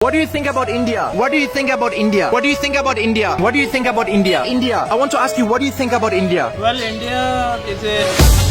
What do you think about India? What do you think about India? What do you think about India? What do you think about India? India. I want to ask you, what do you think about India? Well, India is a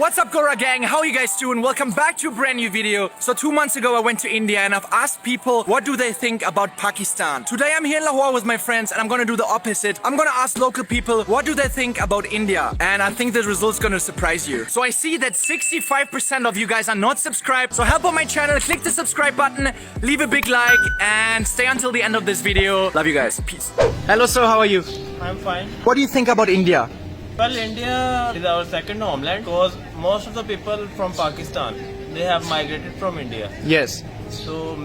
What's up, Gora gang? How are you guys doing? Welcome back to a brand new video. So 2 months ago I went to India and I've asked people what do they think about Pakistan. Today I'm here in Lahore with my friends and I'm gonna do the opposite. I'm gonna ask local people what do they think about India, and I think the result's gonna surprise you. So I see that 65% of you guys are not subscribed. So help out my channel, click the subscribe button, leave a big like and stay until the end of this video. Love you guys. Peace. Hello sir, how are you? I'm fine. What do you think about India? Well, India is our second homeland because most of the people from Pakistan, they have migrated from India. Yes. So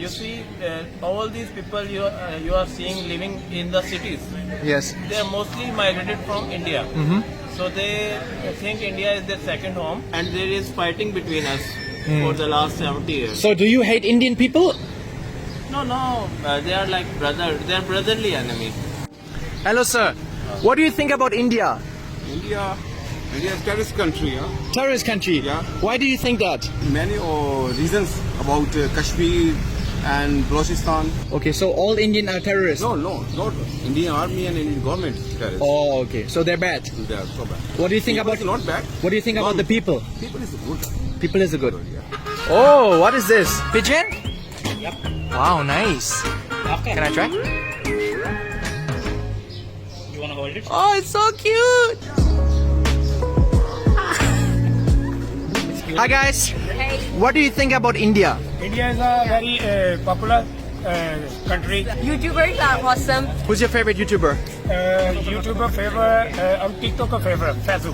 you see, all these people you are seeing living in the cities, Yes. they are mostly migrated from India. So they think India is their second home, and there is fighting between us for the last 70 years. So do you hate Indian people? No, they are like brothers. They are brotherly enemies. Hello sir. What do you think about India? India is terrorist country. Terrorist country? Yeah. Why do you think that? Many reasons about Kashmir and Balochistan. Okay, so all Indian are terrorists? No, not Indian army and Indian government terrorists. Oh, okay. So they're bad. They are so bad. What do you think People about? is not bad. What do you think about the people? People is good. People is a good. Yeah. Oh, what is this? Pigeon? Yep. Wow, nice. Can I try? You wanna hold it? Oh, it's so cute. Hi guys. Hey, What do you think about India? India is a very popular country. YouTubers are awesome. Who's your favorite YouTuber? YouTuber favorite, TikToker favorite, Fazu.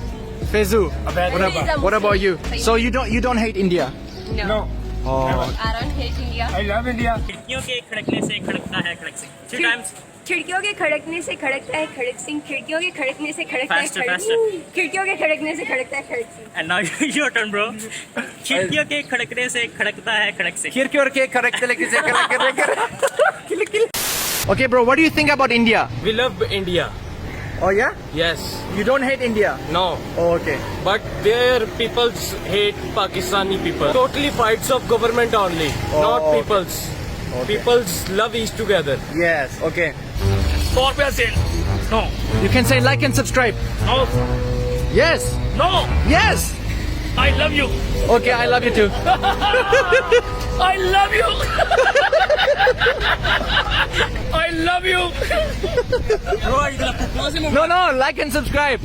Faizu. Whatever. What about you? So you don't hate India? No, Oh. I don't hate India. I love India. खिड़कियों के खड़कने से खड़कता है खड़क Singh 3 times खिड़कियों के खड़कने से खड़कता है खड़क सिंह खिड़कियों के खड़कने से खड़कता है Faster, खड़क faster. खिड़कियों के खड़कने से खड़कता है खड़क Singh and now your turn bro खिड़कियों के खड़कने से खड़कता है खड़क Singh Okay, bro, what do you think about India? We love India. Oh yeah? Yes. You don't hate India? No. Oh, okay. But their peoples hate Pakistani people. Totally fights of government only, not okay. peoples. Okay. Peoples love each together. Yes, okay. 4%. No. You can say like and subscribe. No. Yes. No. Yes. I love you. Okay, I love you too. I love you. I love you. No, like and subscribe.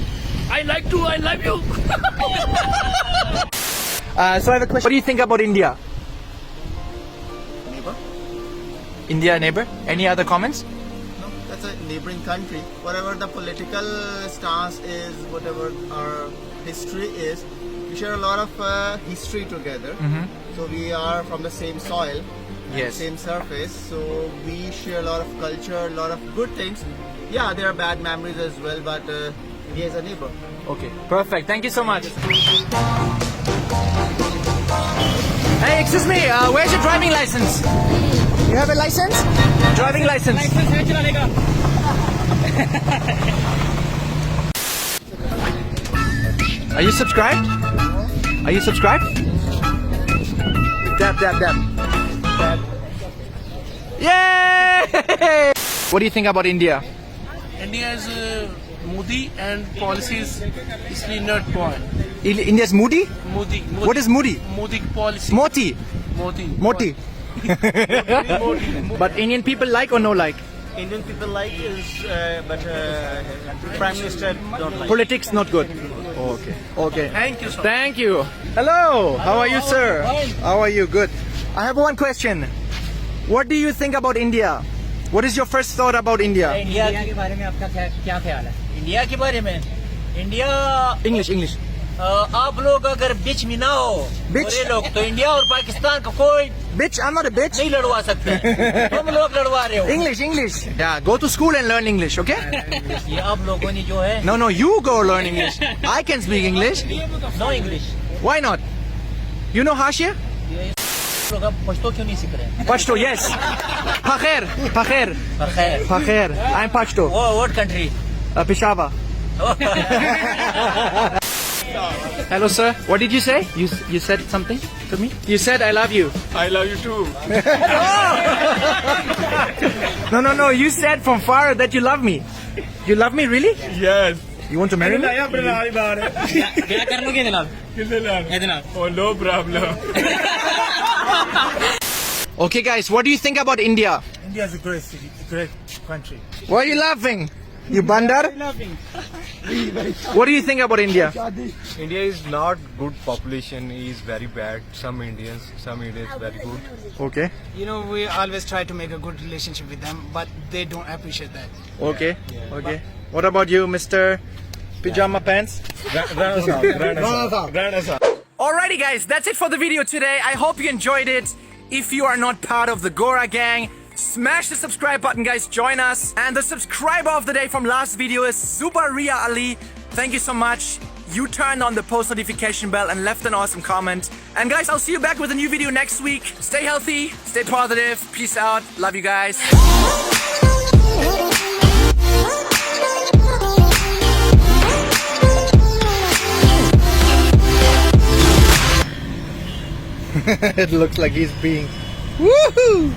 I like to. I love you. So I have a question. What do you think about India? Neighbor? India neighbor? Any other comments? No, that's a neighboring country. Whatever the political stance is, whatever our history is, we share a lot of history together. So we are from the same soil, and Yes. same surface. So we share a lot of culture, a lot of good things. Yeah, there are bad memories as well, but he is a neighbor. Okay, perfect. Thank you so much. Hey, excuse me, where's your driving license? You have a license? Driving license. Are you subscribed? Are you subscribed? Dab. Yay! What do you think about India? India's Modi and policies is not point. India's moody? Modi. What is moody? Modi policy? Moti. Modi. But Indian people like or no like? Indian people like is, but Prime Minister don't like. Politics not good. Okay. Thank you, sir. Thank you. Hello. How are you, sir? How are you? Good. I have one question. What do you think about India? What is your first thought about India? India के बारे में आपका क्या ख्याल है? India के बारे में इंडिया English. आप लोग अगर बीच में ना हो Bitch? बुरे लोग तो इंडिया और पाकिस्तान का कोई Bitch, I'm not a bitch. नहीं लड़वा सकते तुम लोग लड़वा रहे हो English. Yeah, go to school and learn English, okay? ये आप लोगों ने जो है No, you go learn English. I can speak English. No English Why not? You know Hashia? लोग अब पश्तो क्यों नहीं सीख रहे? Pashto, yes. Pakher. पर खैर I'm Pashto. What country? Peshawar. Hello, sir. What did you say? You said something to me? You said I love you. I love you too. No. You said from far that you love me. You love me, really? Yes. You want to marry me? क्या कर लोगे जनाब इतना Oh, no problem. Okay, guys, what do you think about India? India is a great city, a great country. Why are you laughing? You bandar? What do you think about India? India is not good population, is very bad. Some Indians very good. Okay. You know, we always try to make a good relationship with them, but they don't appreciate that. Okay. Okay. What about you, Mr. Pajama Pants? Alrighty, guys, that's it for the video today. I hope you enjoyed it. If you are not part of the Gora gang, smash the subscribe button, guys. Join us. And the subscriber of the day from last video is Zubaria Ali. Thank you so much. You turned on the post notification bell and left an awesome comment. And guys, I'll see you back with a new video next week. Stay healthy, stay positive. Peace out. Love you guys. It looks like he's being woohoo!